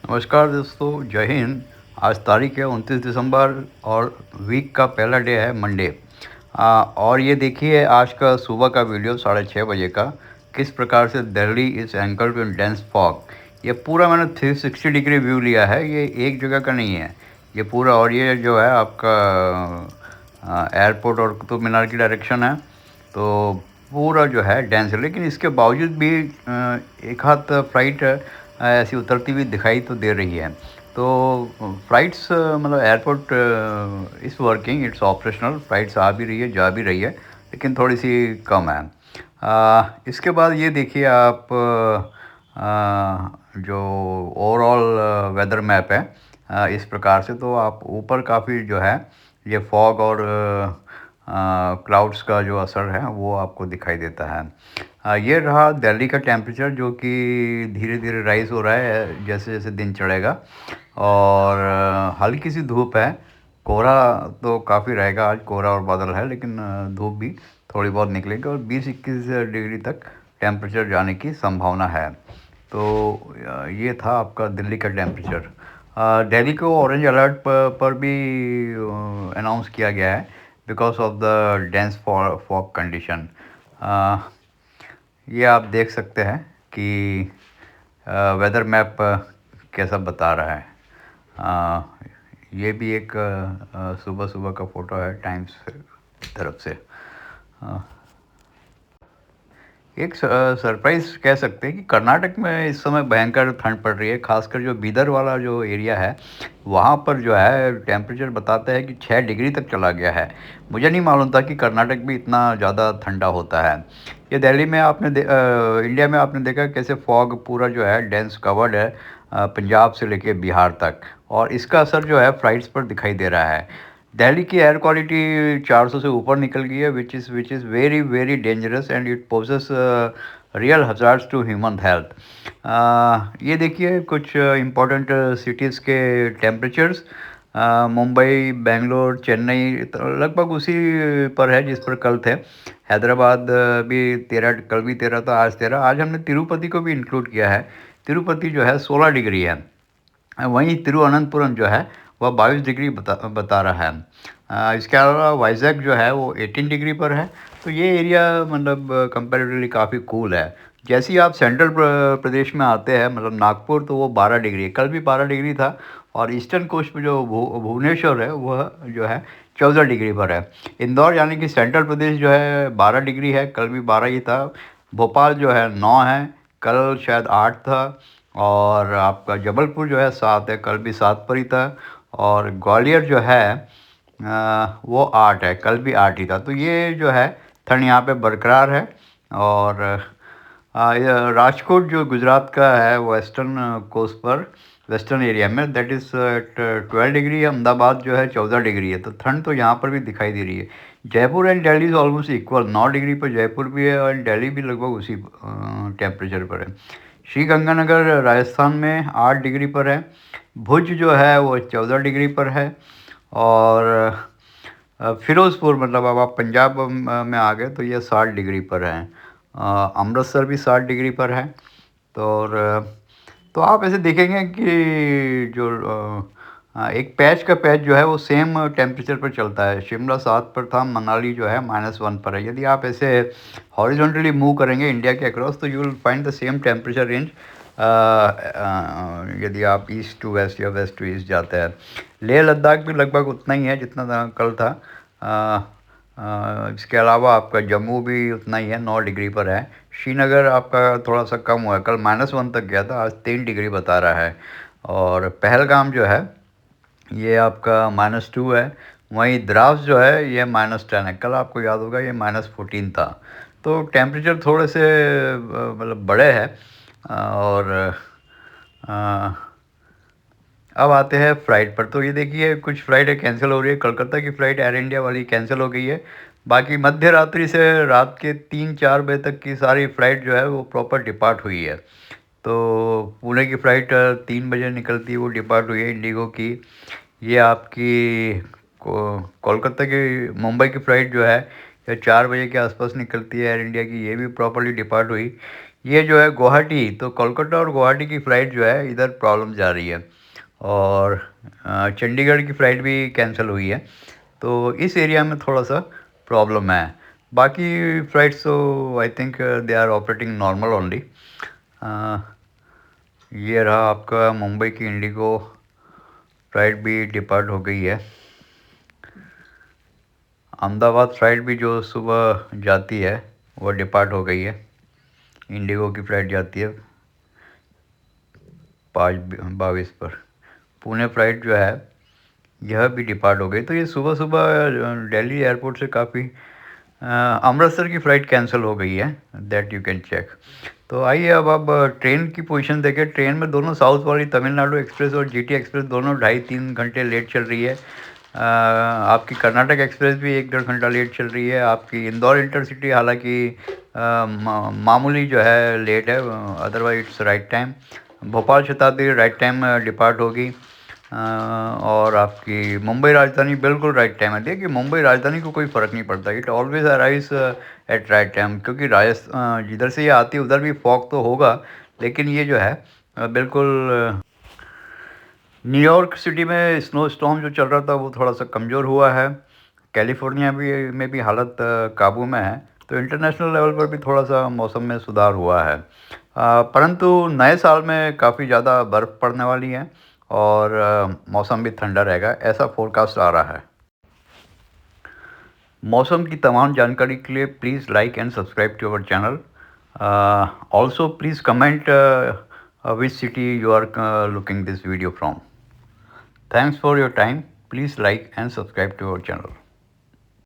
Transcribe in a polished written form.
नमस्कार दोस्तों, जय हिंद। आज तारीख है 29 दिसंबर और वीक का पहला डे है मंडे। और ये देखिए आज का सुबह का वीडियो 6:30 बजे का, किस प्रकार से Delhi is anchored in dense fog. ये पूरा मैंने 360 डिग्री व्यू लिया है, ये एक जगह का नहीं है। ये पूरा, और ये जो है आपका एयरपोर्ट और कुतुब मीनार की डायरेक्शन है। तो पूरा जो है डेंस है, लेकिन इसके बावजूद भी एक हाथ फ्लाइट ऐसी उतरती हुई दिखाई तो दे रही है। तो फ्लाइट्स मतलब airport is working, it's operational. Flights आ भी रही है, जा भी रही है, लेकिन थोड़ी सी कम है। इसके बाद ये देखिए आप, जो ओवरऑल वेदर मैप है इस प्रकार से, तो आप ऊपर काफ़ी जो है ये फॉग और क्लाउड्स का जो असर है वो आपको दिखाई देता है। ये रहा दिल्ली का टेम्परेचर, जो कि धीरे धीरे राइज हो रहा है जैसे जैसे दिन चढ़ेगा। और हल्की सी धूप है। कोहरा तो काफ़ी रहेगा, आज कोहरा और बादल है, लेकिन धूप भी थोड़ी बहुत निकलेगी और 20-21 डिग्री तक टेम्परेचर जाने की संभावना है। तो ये था आपका दिल्ली का टेम्परेचर। दिल्ली को ऑरेंज अलर्ट पर भी अनाउंस किया गया है because of the dense fog condition. ये आप देख सकते हैं कि वेदर मैप कैसा बता रहा है। ये भी एक सुबह सुबह का फ़ोटो है टाइम्स की तरफ से। एक सरप्राइज़ कह सकते हैं कि कर्नाटक में इस समय भयंकर ठंड पड़ रही है। ख़ासकर जो बीदर वाला जो एरिया है, वहाँ पर जो है टेम्परेचर बताता है कि 6 डिग्री तक चला गया है। मुझे नहीं मालूम था कि कर्नाटक भी इतना ज़्यादा ठंडा होता है। ये दिल्ली में इंडिया में आपने देखा कैसे फॉग पूरा जो है डेंस कवर्ड है, पंजाब से लेके बिहार तक, और इसका असर जो है फ्लाइट्स पर दिखाई दे रहा है। दिल्ली की एयर क्वालिटी 400 से ऊपर निकल गई है, which is very very dangerous and it poses real hazards to human health. ये देखिए कुछ इम्पोर्टेंट सिटीज़ के टेम्परेचर्स। मुंबई, बेंगलोर, चेन्नई तो लगभग उसी पर है जिस पर कल थे। हैदराबाद भी 13, कल भी 13 था, आज 13। आज हमने तिरुपति को भी इंक्लूड किया है। तिरुपति जो है 16 डिग्री है। वहीं तिरुवनंतपुरम जो है वह 22 डिग्री बता रहा है। इसके अलावा वाइजैक जो है वो 18 डिग्री पर है। तो ये एरिया मतलब कंपैरेटिवली काफ़ी कूल है। जैसे ही आप सेंट्रल प्रदेश में आते हैं, मतलब नागपुर, तो वो 12 डिग्री है, कल भी 12 डिग्री था। और ईस्टर्न कोस्ट पे जो भुवनेश्वर है वह जो है 14 डिग्री पर है। इंदौर यानी कि सेंट्रल प्रदेश जो है 12 डिग्री है, कल भी 12 ही था। भोपाल जो है 9 है, कल शायद 8 था। और आपका जबलपुर जो है 7 है, कल भी 7 पर ही था। और ग्वालियर जो है वो 8 है, कल भी 8 ही था। तो ये जो है ठंड यहाँ पे बरकरार है। और ये राजकोट जो गुजरात का है वेस्टर्न कोस्ट पर, वेस्टर्न एरिया में, दैट इज़ 12 डिग्री। अहमदाबाद जो है 14 डिग्री है। तो ठंड तो यहाँ पर भी दिखाई दे रही है। Jaipur and Delhi is almost equal, 9 degree पर जयपुर भी है और दिल्ली भी लगभग उसी टेम्परेचर पर है। श्री गंगानगर राजस्थान में 8 डिग्री पर है। भुज जो है वो 14 डिग्री पर है। और फिरोज़पुर, मतलब अब आप पंजाब में आ गए, तो ये 60 डिग्री पर है। अमृतसर भी 60 डिग्री पर है। तो और तो आप ऐसे देखेंगे कि जो एक पैच का पैच जो है वो सेम टेम्परेचर पर चलता है। शिमला 7 पर था, मनाली जो है -1 पर है। यदि आप ऐसे हॉरिजॉन्टली मूव करेंगे इंडिया के अक्रॉस, तो you will find the same temperature range यदि आप ईस्ट टू वेस्ट या वेस्ट टू ईस्ट जाते हैं। लेह लद्दाख भी लगभग उतना ही है जितना कल था। इसके अलावा आपका जम्मू भी उतना ही है, 9 डिग्री पर है। श्रीनगर आपका थोड़ा सा कम हुआ है, कल -1 तक गया था, आज 3 डिग्री बता रहा है। और पहलगाम जो है ये आपका -2 है। वहीं द्रास जो है ये -10 है, कल आपको याद होगा ये -14 था। तो टेम्परेचर थोड़े से मतलब बड़े हैं। और अ, अब आते हैं फ़्लाइट पर। तो ये देखिए कुछ फ़्लाइटें कैंसिल हो रही है। कलकत्ता की फ़्लाइट एयर इंडिया वाली कैंसिल हो गई है। बाकी मध्य रात्रि से रात के 3-4 बजे तक की सारी फ़्लाइट जो है वो प्रॉपर डिपार्ट हुई है। तो पुणे की फ़्लाइट 3 बजे निकलती है, वो डिपार्ट हुई है इंडिगो की। ये आपकी कोलकाता की, मुंबई की फ़्लाइट जो है ये 4 बजे के आसपास निकलती है एयर इंडिया की, ये भी प्रॉपर्ली डिपार्ट हुई। ये जो है गुवाहाटी, तो कोलकाता और गुवाहाटी की फ़्लाइट जो है इधर प्रॉब्लम जा रही है, और चंडीगढ़ की फ़्लाइट भी कैंसिल हुई है। तो इस एरिया में थोड़ा-सा प्रॉब्लम है। बाकी फ़्लाइट्स तो I think they are operating normal only. Uh, ये रहा आपका मुंबई की इंडिगो फ़्लाइट भी डिपार्ट हो गई है। अहमदाबाद फ़्लाइट भी जो सुबह जाती है वो डिपार्ट हो गई है। इंडिगो की फ़्लाइट जाती है 5:22 पर। पुणे फ़्लाइट जो है यह भी डिपार्ट हो गई। तो ये सुबह-सुबह दिल्ली एयरपोर्ट से काफ़ी अमृतसर की फ़्लाइट कैंसिल हो गई है, दैट यू कैन चेक। तो आइए अब आप ट्रेन की पोजीशन देखें। ट्रेन में दोनों साउथ वाली तमिलनाडु एक्सप्रेस और जीटी एक्सप्रेस दोनों 2.5-3 घंटे लेट चल रही है। आपकी कर्नाटक एक्सप्रेस भी 1-1.5 घंटा लेट चल रही है। आपकी इंदौर इंटरसिटी हालाँकि मामूली जो है लेट है, otherwise it's right time. Bhopal शताब्दी राइट टाइम डिपार्ट होगी। और आपकी मुंबई राजधानी बिल्कुल राइट टाइम है। देखिए मुंबई राजधानी को कोई फ़र्क नहीं पड़ता, it always arrives eight right time, क्योंकि जिधर से ये आती है उधर भी फॉग तो होगा, लेकिन ये जो है बिल्कुल न्यूयॉर्क सिटी में स्नो स्टॉर्म जो चल रहा था वो थोड़ा-सा कमज़ोर हुआ है। कैलिफ़ोर्निया में भी हालत काबू में है। तो इंटरनेशनल लेवल पर भी थोड़ा-सा मौसम में सुधार हुआ है। परंतु नए साल में काफ़ी ज़्यादा बर्फ़ पड़ने वाली है, और मौसम भी ठंडा रहेगा, ऐसा फ़ोरकास्ट आ रहा है। मौसम की तमाम जानकारी के लिए please like and subscribe to our channel. Also please comment which city you are looking this video from. Thanks for your time. Please like and subscribe to our channel.